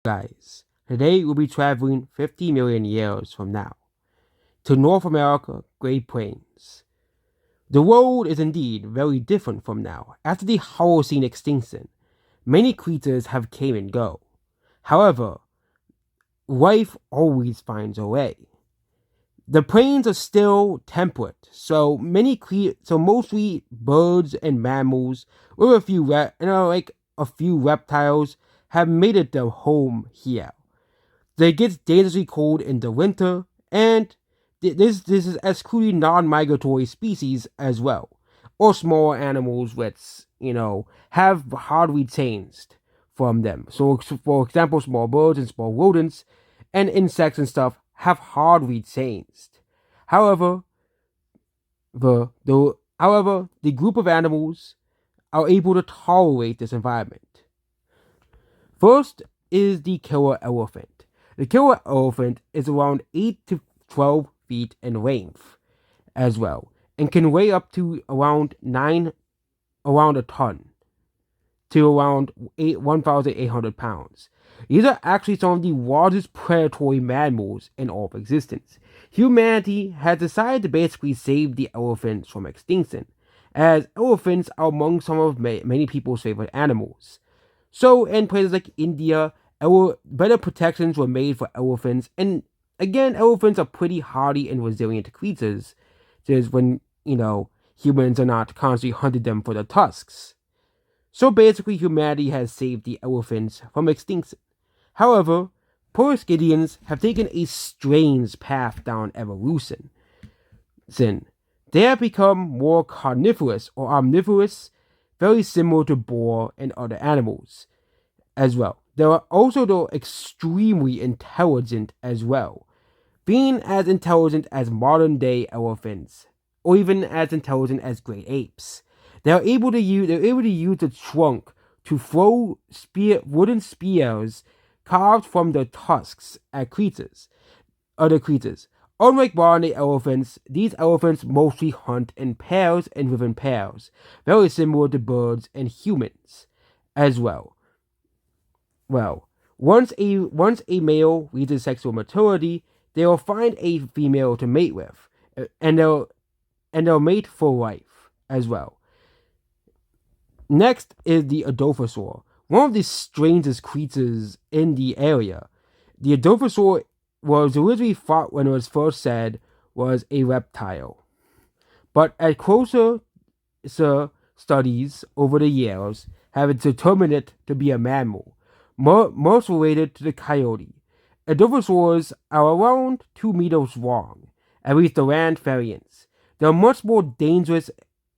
guys. Today we'll be traveling 50 million years from now to North America, Great Plains. The world is indeed very different from now. After the Holocene extinction, many creatures have came and go. However, life always finds a way. The plains are still temperate, so mostly birds and mammals, with a few reptiles, have made it their home here. They get dangerously cold in the winter, and this is excluding non-migratory species as well, or small animals which have hardly changed from them. So, for example, small birds and small rodents and insects and stuff have hardly changed. However, the group of animals are able to tolerate this environment. First is the killer elephant. The killer elephant is around 8 to 12 feet in length as well, and can weigh up to around a ton to around 1,800 pounds. These are actually some of the largest predatory mammals in all of existence. Humanity has decided to basically save the elephants from extinction, as elephants are among some of many people's favorite animals. So, in places like India, better protections were made for elephants, and again, elephants are pretty hardy and resilient creatures, just when, humans are not constantly hunting them for their tusks. So basically, humanity has saved the elephants from extinction. However, Poroscidians have taken a strange path down evolution. They have become more carnivorous or omnivorous, very similar to boar and other animals as well. They are also extremely intelligent as well, being as intelligent as modern-day elephants, or even as intelligent as great apes. They're able to use the trunk to throw wooden spears carved from their tusks at other creatures. Unlike modern-day elephants, these elephants mostly hunt in pairs and within pairs, very similar to birds and humans as well. Well, once a male reaches sexual maturity, they will find a female to mate with, and they'll mate for life as well. Next is the Adolphosaur, one of the strangest creatures in the area. The Adolphosaur was originally thought, when it was first said, was a reptile. But at closer studies over the years have determined it to be a mammal, most related to the coyote. Adolphosaurs are around 2 meters long, at least the land variants. There are much more dangerous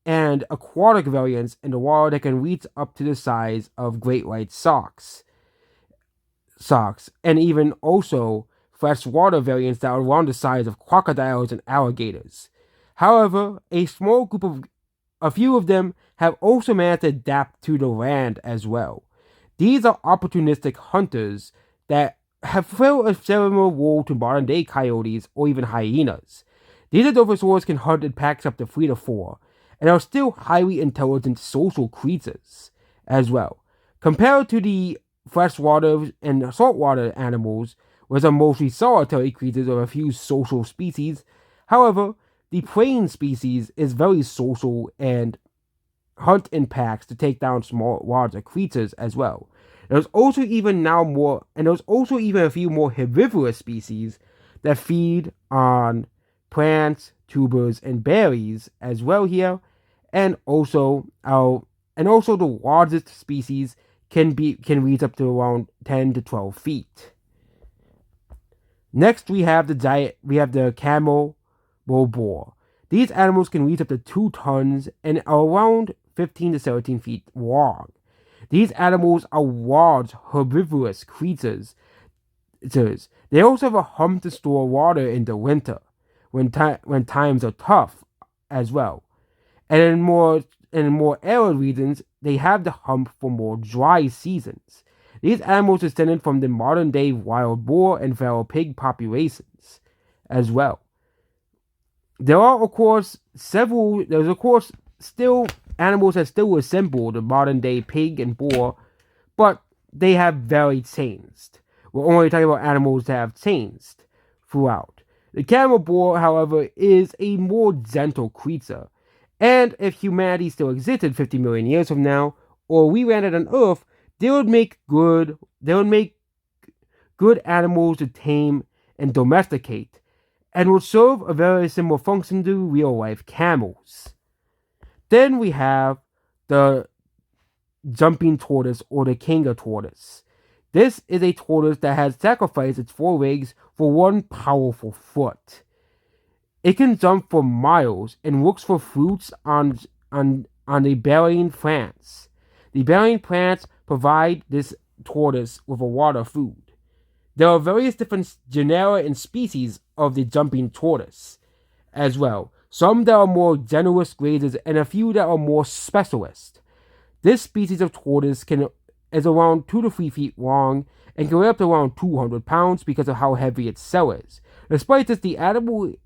and aquatic variants in the water that can reach up to the size of great white sharks, and even also freshwater variants that are around the size of crocodiles and alligators. However, a few of them have also managed to adapt to the land as well. These are opportunistic hunters that have fulfilled a similar role to modern-day coyotes or even hyenas. These Adolphosaurs can hunt in packs up to 3 to 4, and are still highly intelligent social creatures as well. Compared to the freshwater and saltwater animals, which are mostly solitary creatures of a few social species. However, the plain species is very social and hunt in packs to take down larger creatures as well. There's also even a few more herbivorous species that feed on plants, tubers, and berries as well here, and also the largest species can reach up to around 10 to 12 feet. Next, we have the camel boar. These animals can reach up to 2 tons and are around 15 to 17 feet long. These animals are large herbivorous creatures. They also have a hump to store water in the winter, when times are tough as well. And in more arid regions, they have the hump for more dry seasons. These animals descended from the modern-day wild boar and feral pig populations as well. There's of course still animals that still resemble the modern-day pig and boar, but they have very changed. We're only talking about animals that have changed throughout. The carnivore, however, is a more gentle creature. And if humanity still existed 50 million years from now, or we landed on Earth, they would make good animals to tame and domesticate, and would serve a very similar function to real life camels. Then we have the jumping tortoise or the Kanga tortoise. This is a tortoise that has sacrificed its four legs for one powerful foot. It can jump for miles and looks for fruits on the bearing plants. The bearing plants provide this tortoise with a lot of food. There are various different genera and species of the jumping tortoise as well. Some that are more generous grazers and a few that are more specialist. This species of tortoise is around 2 to 3 feet long and can weigh up to around 200 pounds because of how heavy its cell is. Despite this, the animal's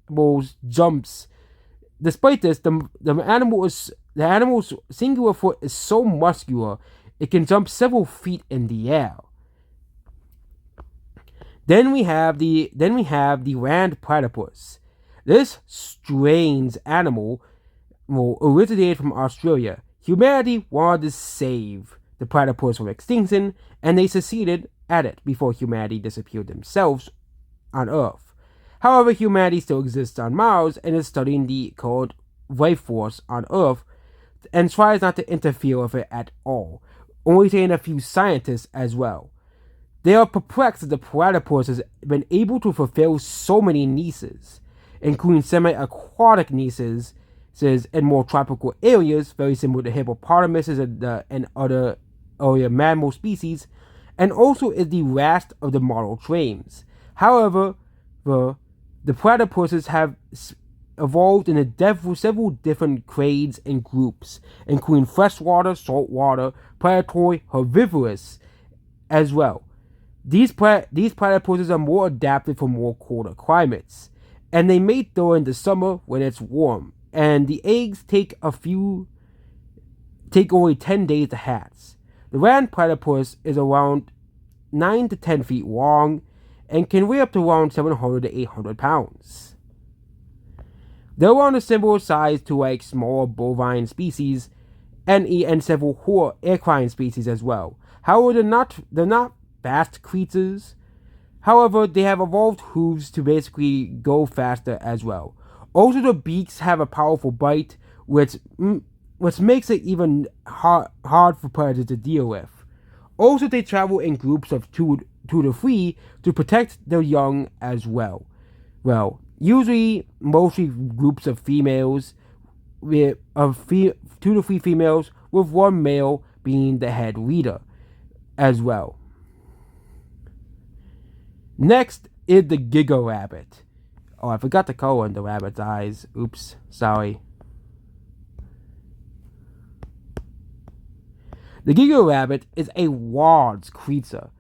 singular foot is so muscular it can jump several feet in the air. Then we have the land platypus. This strange animal originated from Australia. Humanity wanted to save the platypus from extinction, and they succeeded at it before humanity disappeared themselves on Earth. However, humanity still exists on Mars and is studying the current life force on Earth and tries not to interfere with it at all, only saying a few scientists as well. They are perplexed that the platypus has been able to fulfill so many niches, including semi-aquatic niches in more tropical areas, very similar to hippopotamuses and other earlier mammal species, and also is the last of the model trains. However, the platypuses have evolved into several different grades and groups, including freshwater, saltwater, predatory, herbivorous as well. These platypuses are more adapted for more colder climates, and they mate during the summer when it's warm, and the eggs take only 10 days to hatch. The land platypus is around 9 to 10 feet long and can weigh up to around 700 to 800 pounds. They're around a similar size to like smaller bovine species and several equine species as well. However, they're not fast creatures. However, they have evolved hooves to basically go faster as well. Also, the beaks have a powerful bite, which makes it even hard for predators to deal with. Also, they travel in groups of two to 3 to protect their young as well. Well, usually, mostly groups of females, 2 to 3 females, with one male being the head leader as well. Next is the Giga rabbit. Oh, I forgot the color in the rabbit's eyes. Oops, sorry. The Giga rabbit is a large creature.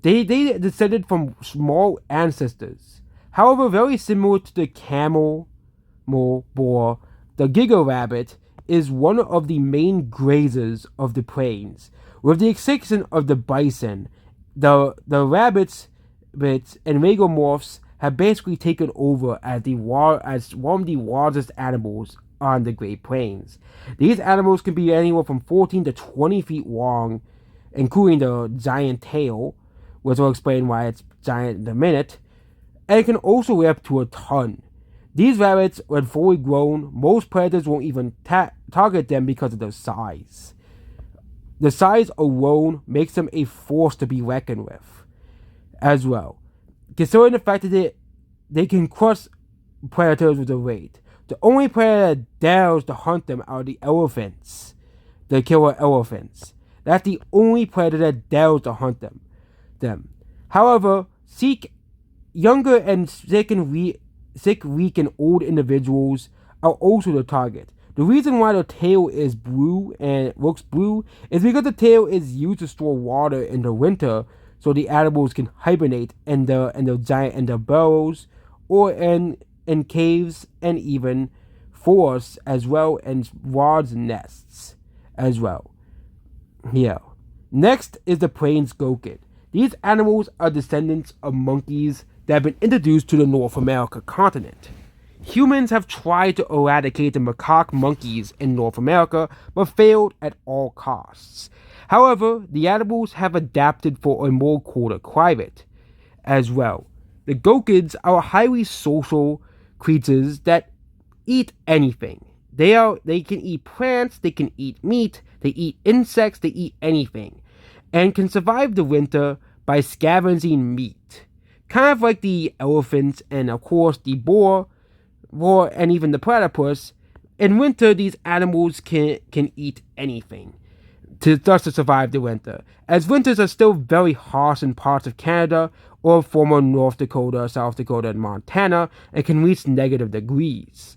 They descended from small ancestors. However, very similar to the camel boar, the Giga rabbit is one of the main grazers of the plains. With the exception of the bison, the rabbits and lagomorphs have basically taken over as one of the largest animals on the Great Plains. These animals can be anywhere from 14 to 20 feet long, including the giant tail, which I'll explain why it's giant in a minute, and it can also weigh up to a ton. These rabbits, when fully grown, most predators won't even target them because of their size. The size alone makes them a force to be reckoned with as well, considering the fact that they can crush predators with a weight. The only predator that dares to hunt them are the elephants, the killer elephants. That's the only predator that dares to hunt them. However, younger and sick, weak, and old individuals are also the target. The reason why the tail is blue and looks blue is because the tail is used to store water in the winter, so the animals can hibernate in their burrows or in caves and even forests as well, and large nests as well. Here. Next is the plains goat. These animals are descendants of monkeys that have been introduced to the North America continent. Humans have tried to eradicate the macaque monkeys in North America, but failed at all costs. However, the animals have adapted for a more colder climate as well. The gokids are highly social creatures that eat anything. They can eat plants, they can eat meat, they eat insects, they eat anything, and can survive the winter by scavenging meat. Kind of like the elephants and of course the boar, and even the platypus. In winter, these animals can eat anything to survive the winter, as winters are still very harsh in parts of Canada or former North Dakota, South Dakota, and Montana, and can reach negative degrees.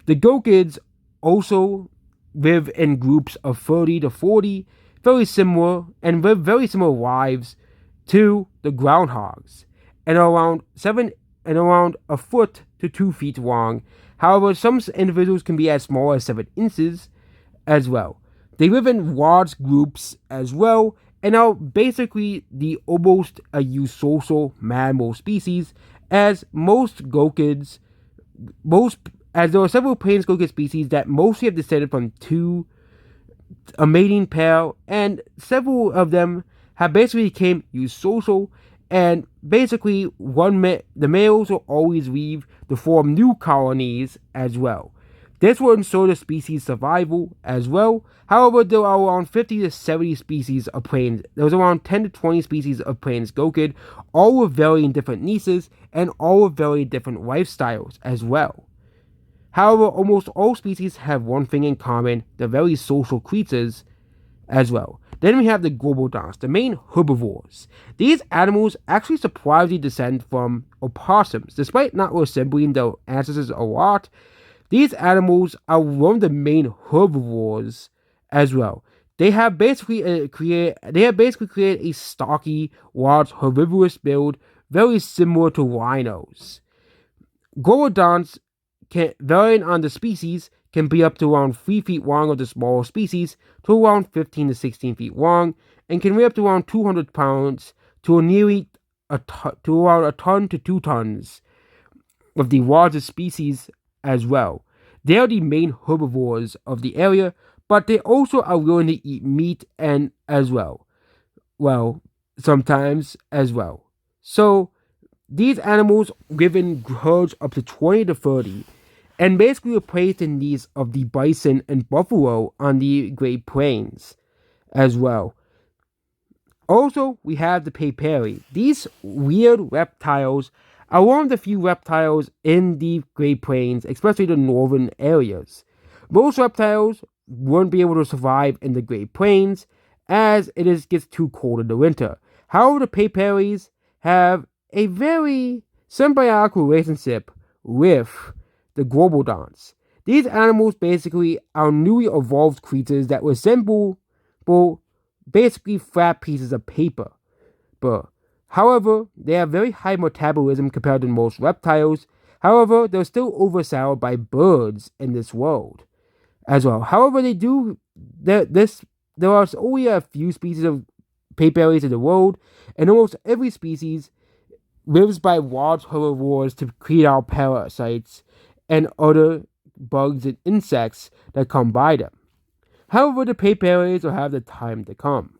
The gokids also live in groups of 30 to 40, very similar, and live very similar lives to the groundhogs, and are around a foot to 2 feet long. However, some individuals can be as small as 7 inches as well. They live in large groups as well, and are basically the almost a eusocial mammal species, as there are several plains gokid species that mostly have descended from a mating pair, and several of them have basically become eusocial, and basically the males will always leave to form new colonies as well. This will ensure the species survival as well. However, there are around 50 to 70 species of plains. There's around 10 to 20 species of plains gokid, all with varying different niches and all with very different lifestyles as well. However, almost all species have one thing in common: they're very social creatures as well. Then we have the globodonts, the main herbivores. These animals actually surprisingly descend from opossums. Despite not resembling their ancestors a lot, these animals are one of the main herbivores as well. They have basically created a stocky, large herbivorous build, very similar to rhinos. Globodonts, varying on the species, can be up to around 3 feet long of the smaller species to around 15 to 16 feet long, and can weigh up to around 200 pounds to around a ton to 2 tons of the largest species as well. They are the main herbivores of the area, but they also are willing to eat meat and as well. Well, sometimes as well. So these animals live in herds up to 20 to 30, and basically replace the needs of the bison and buffalo on the Great Plains as well. Also, we have the peperi. These weird reptiles are one of the few reptiles in the Great Plains, especially the northern areas. Most reptiles won't be able to survive in the Great Plains, as gets too cold in the winter. However, the peperis have a very symbiotic relationship with the globodonts. These animals basically are newly evolved creatures that resemble basically flat pieces of paper. However, they have very high metabolism compared to most reptiles. However, they're still overshadowed by birds in this world as well. However, there are only a few species of peperis in the world, and almost every species lives by large herbivores to create our parasites and other bugs and insects that come by them. However, the peperis will have the time to come.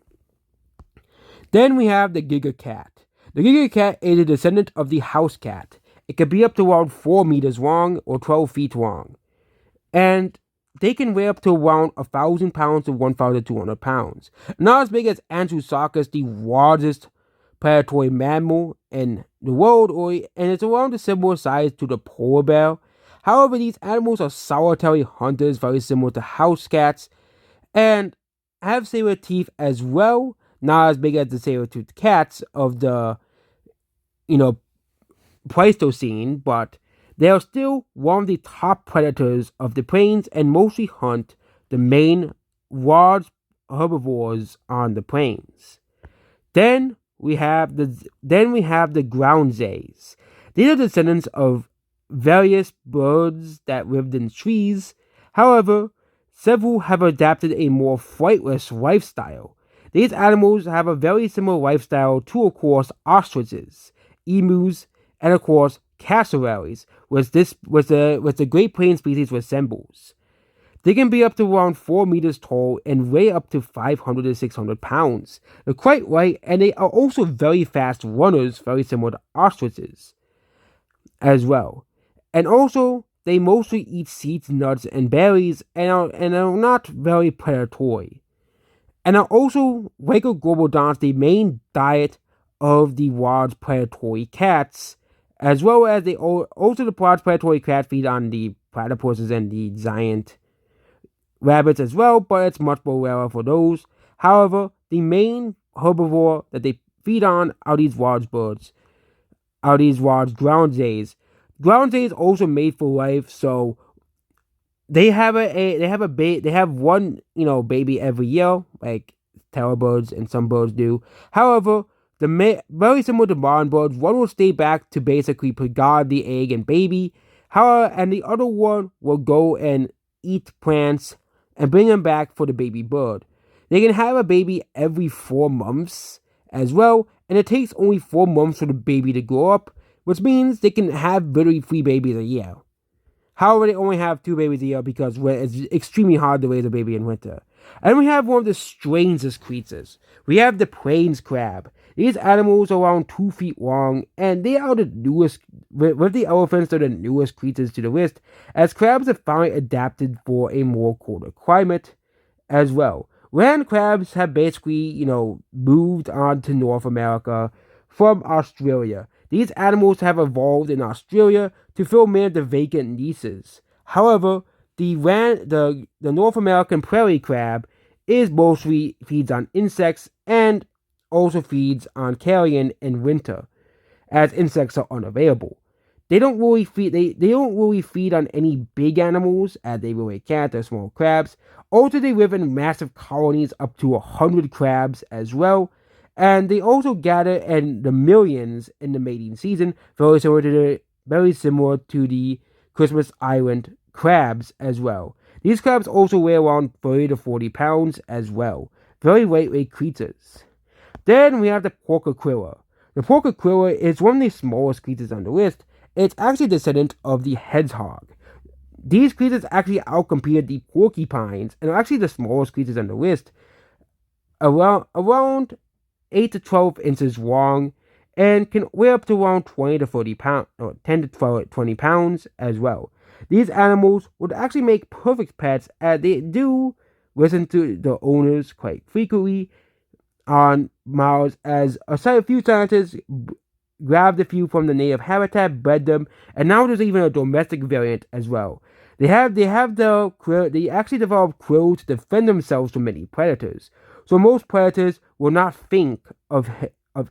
Then we have the giga cat. The giga cat is a descendant of the house cat. It can be up to around 4 meters long or 12 feet long, and they can weigh up to around 1,000 pounds to 1,200 pounds. Not as big as Andrewsarchus, the largest predatory mammal in the world, and it's around a similar size to the polar bear. However, these animals are solitary hunters, very similar to house cats, and have saber teeth as well, not as big as the saber-toothed cats of the, Pleistocene, but they are still one of the top predators of the plains and mostly hunt the main large herbivores on the plains. Then we have the ground zays. These are descendants of various birds that lived in trees. However, several have adapted a more flightless lifestyle. These animals have a very similar lifestyle to, of course, ostriches, emus, and of course, cassowaries, which the Great Plains species resembles. They can be up to around 4 meters tall and weigh up to 500 to 600 pounds. They're quite light, and they are also very fast runners, very similar to ostriches as well. And also, they mostly eat seeds, nuts, and berries, and are not very predatory. And are also, like Gobodons, the main diet of the large predatory cats, as well as the large predatory cat feed on the platypuses and the giant rabbits as well, but it's much more rarer for those. However, the main herbivore that they feed on are these large birds, are these large ground jays. Ground jays also mate for life, so they have one baby every year, like terror birds and some birds do. However, very similar to barn birds, one will stay back to basically guard the egg and baby. However, and the other one will go and eat plants and bring them back for the baby bird. They can have a baby every 4 months as well, and it takes only 4 months for the baby to grow up, which means they can have literally 3 babies a year. However, they only have 2 babies a year because it's extremely hard to raise a baby in winter. And we have one of the strangest creatures. We have the plains crab. These animals are around 2 feet long, and they are the newest, with the elephants, they're the newest creatures to the list, as crabs have finally adapted for a more colder climate as well. Land crabs have basically, moved on to North America from Australia. These animals have evolved in Australia to fill many of the vacant niches. However, the North American prairie crab mostly feeds on insects and also feeds on carrion in winter, as insects are unavailable. They don't really feed on any big animals, as they really can't. They're small crabs. Also, they live in massive colonies, up to 100 crabs as well. And they also gather in the millions in the mating season, very similar to the Christmas Island crabs as well. These crabs also weigh around 30 to 40 pounds as well. Very lightweight creatures. Then we have the porc-aquila. The porc-aquila is one of the smallest creatures on the list. It's actually a descendant of the hedgehog. These creatures actually outcompeted the porcupines and are actually the smallest creatures on the list. Around 8 to 12 inches long, and can weigh up to around 20 to 30 pounds, or 10 to 20 pounds as well. These animals would actually make perfect pets, as they do listen to the owners quite frequently on miles, as a few scientists grabbed a few from the native habitat, bred them, and now there's even a domestic variant as well. They actually developed quills to defend themselves from many predators. So most predators will not think of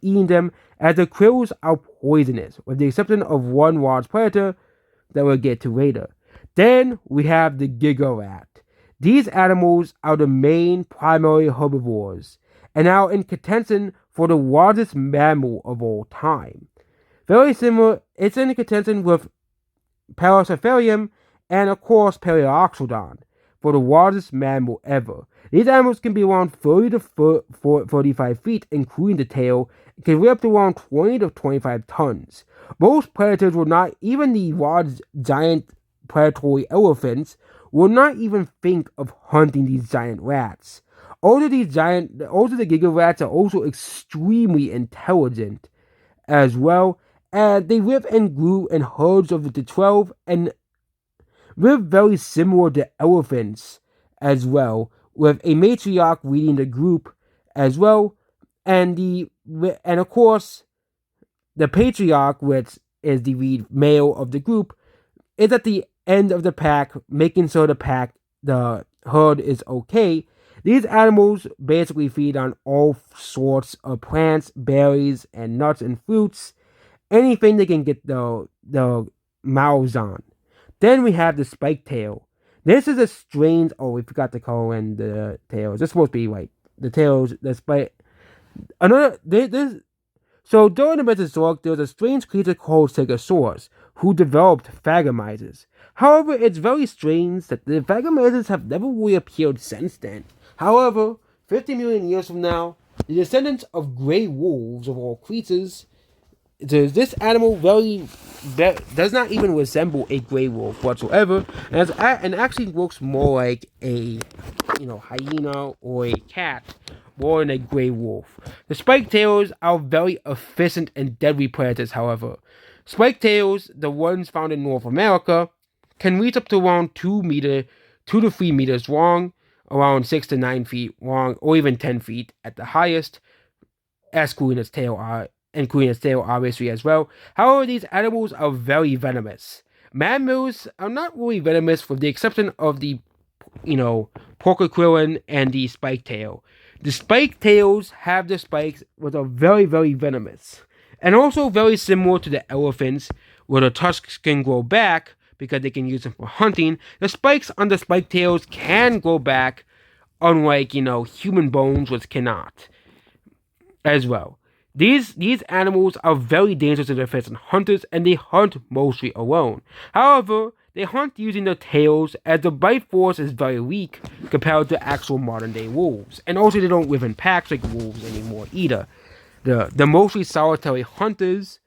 eating them, as the quills are poisonous, with the exception of one large predator that we'll get to later. Then we have the giga rat. These animals are the main primary herbivores, and are in contention for the largest mammal of all time. Very similar, it's in contention with Paracephalium and, of course, Paleoxodon for the largest mammal ever. These animals can be around 30 to 45 feet, including the tail, and can weigh up to around 20 to 25 tons. Most predators will not, even the large giant predatory elephants, will not even think of hunting these giant rats. Also, the giga rats are also extremely intelligent as well, and they live and grew in herds of up to 12 and live very similar to elephants as well, with a matriarch leading the group as well, and of course the patriarch, which is the lead male of the group, is at the end of the pack, making sure the herd is okay. These animals basically feed on all sorts of plants, berries, and nuts and fruits, anything they can get the mouths on. Then we have the spiked tail. This is a strange. Oh, we forgot to call in the tails. This is supposed to be like the tails. The spike. So during the Mesozoic, there was a strange creature called Stegosaurus who developed Thagomises. However, it's very strange that the Thagomises have never really appeared since then. However, 50 million years from now, The descendants of gray wolves of all creatures. This animal does not even resemble a gray wolf whatsoever, and actually looks more like a hyena or a cat more than a gray wolf. The spiked tails are very efficient and deadly predators, however. Spiked tails, the ones found in North America, can reach up to around 2 to 3 meters long, around 6 to 9 feet long, or even 10 feet at the highest, as Kuina's tail are, and Kuina's tail obviously as well. However, these animals are very venomous. Mammals are not really venomous, with the exception of the porcupine and the spike tail. The spike tails have the spikes, which are very, very venomous. And also very similar to the elephants, where the tusks can grow back because they can use them for hunting. The spikes on the spike tails can grow back, unlike, human bones, which cannot as well. These animals are very dangerous to their pheasant hunters, and they hunt mostly alone. However, they hunt using their tails, as the bite force is very weak compared to actual modern day wolves. And also, they don't live in packs like wolves anymore either. They're mostly solitary hunters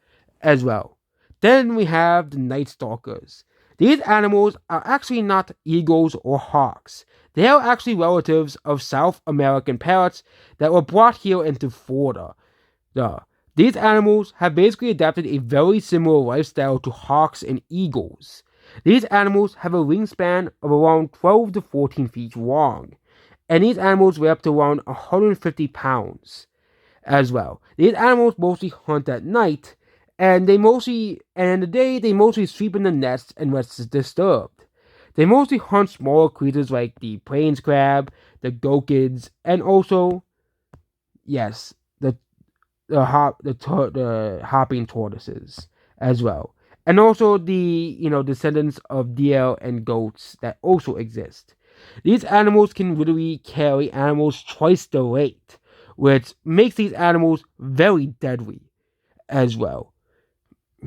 as well. Then we have the night stalkers. These animals are actually not eagles or hawks. They are actually relatives of South American parrots that were brought here into Florida. These animals have basically adapted a very similar lifestyle to hawks and eagles. These animals have a wingspan of around 12 to 14 feet long, and these animals weigh up to around 150 pounds as well. These animals mostly hunt at night, and in the day they mostly sleep in the nests and rest disturbed. They mostly hunt smaller creatures like the plains crab, the gokids, and also, yes, the hopping tortoises as well, and also the descendants of deer and goats that also exist. These animals can literally carry animals twice the weight, which makes these animals very deadly as well.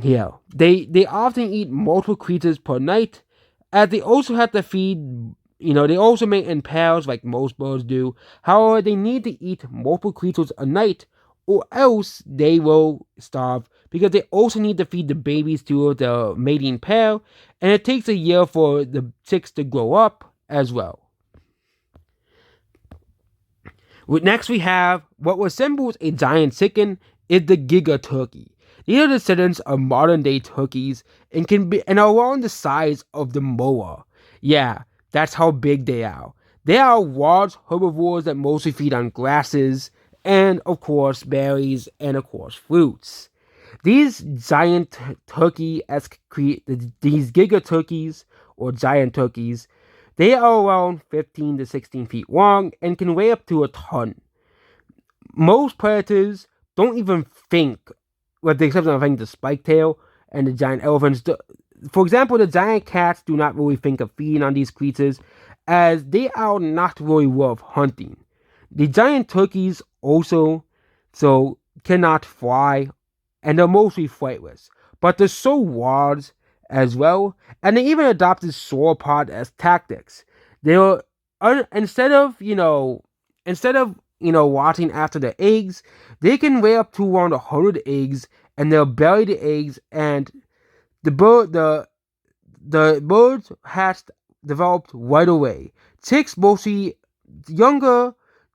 Yeah, they often eat multiple creatures per night, as they also have to feed. They also mate in pairs like most birds do. However, they need to eat multiple creatures a night, or else they will starve, because they also need to feed the babies to the mating pair, and it takes a year for the chicks to grow up as well. Next, we have what resembles a giant chicken is the giga turkey. These are descendants of modern day turkeys and are around the size of the moa. Yeah, that's how big they are. They are large herbivores that mostly feed on grasses and, of course, berries and, of course, fruits. These giant these giga turkeys or giant turkeys, they are around 15 to 16 feet long and can weigh up to a ton. Most predators don't even think, with the exception of, I think, the spike tail and the giant elephants. For example, the giant cats do not really think of feeding on these creatures, as they are not really worth hunting. The giant turkeys also cannot fly, and they're mostly flightless, but they're so large as well, and they even adopted sauropod as tactics. They were instead of watching after the eggs, they can weigh up to around 100 eggs, and they'll bury the eggs, and the birds hatched developed right away. Chicks, mostly younger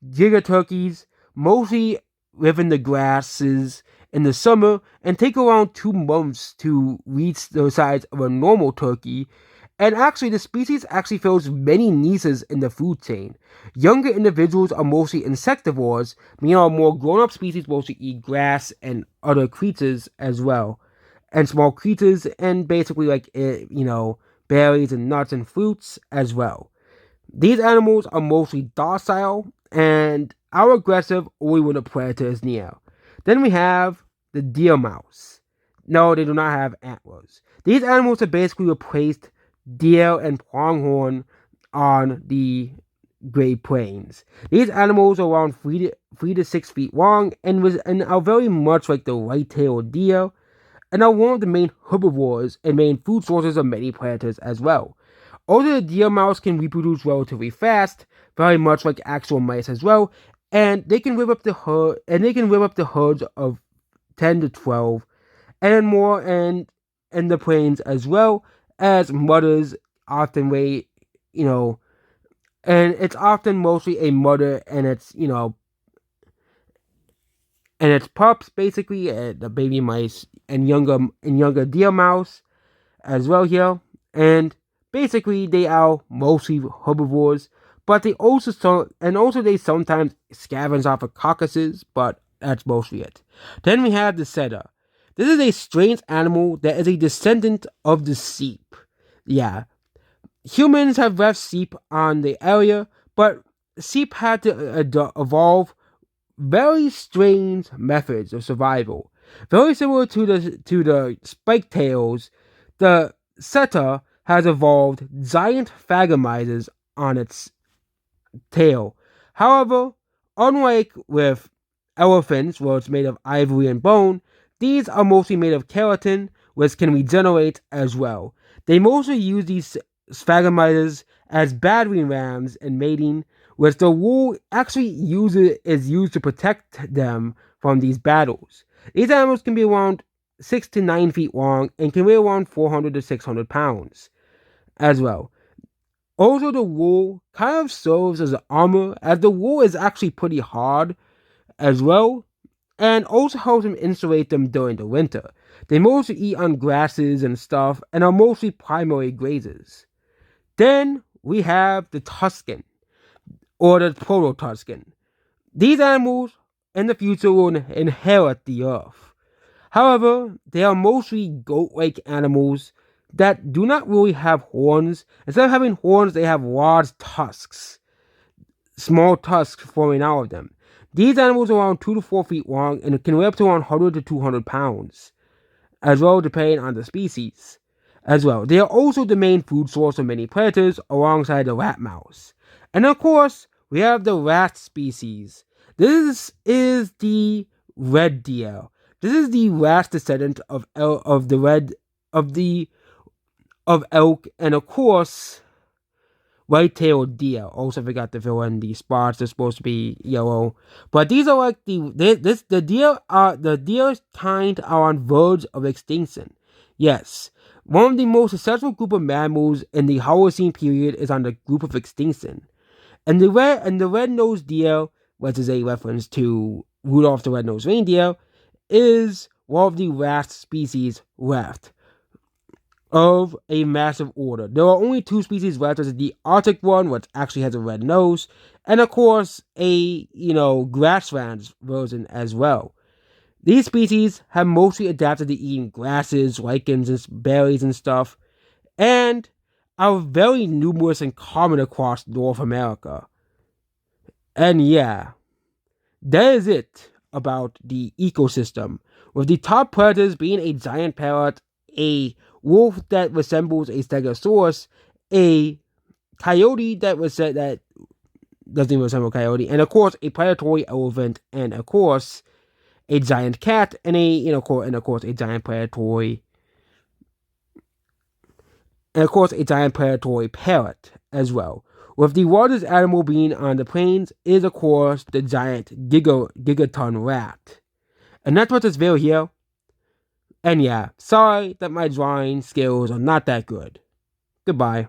giga turkeys, mostly live in the grasses in the summer and take around 2 months to reach the size of a normal turkey. And actually, the species actually fills many niches in the food chain. Younger individuals are mostly insectivores, meanwhile more grown-up species mostly eat grass and other creatures as well. And small creatures, and basically berries and nuts and fruits as well. These animals are mostly docile and are aggressive only when a predator is near. Then we have the deer mouse. No, they do not have antlers. These animals have basically replaced deer and pronghorn on the Great Plains. These animals are around 3 to 6 feet long and are very much like the white-tailed deer, and are one of the main herbivores and main food sources of many predators as well. Although the deer mouse can reproduce relatively fast, very much like actual mice as well, and they can whip up the herd, and they can whip up the herds of 10 to 12 and more, and in the plains as well, as mothers often weigh, you know, and it's often mostly a mother and its, and its pups, basically, the baby mice and younger deer mouse as well here. And basically they are mostly herbivores, but they sometimes scavenge off of carcasses, but that's mostly it. Then we have the setter. This is a strange animal that is a descendant of the sheep. Yeah, humans have left sheep on the area, but sheep had to evolve very strange methods of survival. Very similar to the spike tails, the setter has evolved giant phagomises on its tail. However, unlike with elephants, where it's made of ivory and bone, these are mostly made of keratin, which can regenerate as well. They mostly use these sphagomises as battering rams in mating, which the wool actually is used to protect them from these battles. These animals can be around 6 to 9 feet long and can weigh around 400 to 600 pounds as well. Also, the wool kind of serves as armor, as the wool is actually pretty hard as well, and also helps them insulate them during the winter. They mostly eat on grasses and stuff, and are mostly primary grazers. Then we have the Tuscan, or the Proto-Tuscan. These animals in the future will inherit the earth. However, they are mostly goat-like animals that do not really have horns. Instead of having horns, they have large tusks, small tusks forming out of them. These animals are around 2 to 4 feet long and can weigh up to around 100 to 200 pounds, as well, depending on the species. As well, they are also the main food source of many predators alongside the rat mouse. And of course, we have the rat species. This is the red deer. This is the last descendant of elk, and of course, white-tailed deer. Also forgot to fill in the spots. They're supposed to be yellow, but these are like the deer kind are on verge of extinction. Yes, one of the most successful group of mammals in the Holocene period is on the group of extinction, and the red-nosed deer, which is a reference to Rudolph the Red-Nosed Reindeer, is one of the last species left of a massive order. There are only 2 species left. There's the Arctic one, which actually has a red nose, and of course a grasslands version as well. These species have mostly adapted to eating grasses, lichens, and berries and stuff, and are very numerous and common across North America. And yeah, that is it about the ecosystem, with the top predators being a giant parrot, a wolf that resembles a stegosaurus, a coyote that doesn't resemble a coyote, and of course a predatory elephant, and of course a giant cat, and of course a giant predatory, parrot as well. With the largest animal being on the plains is of course the giant gigaton rat. And that's what this video here. And yeah, sorry that my drawing skills are not that good. Goodbye.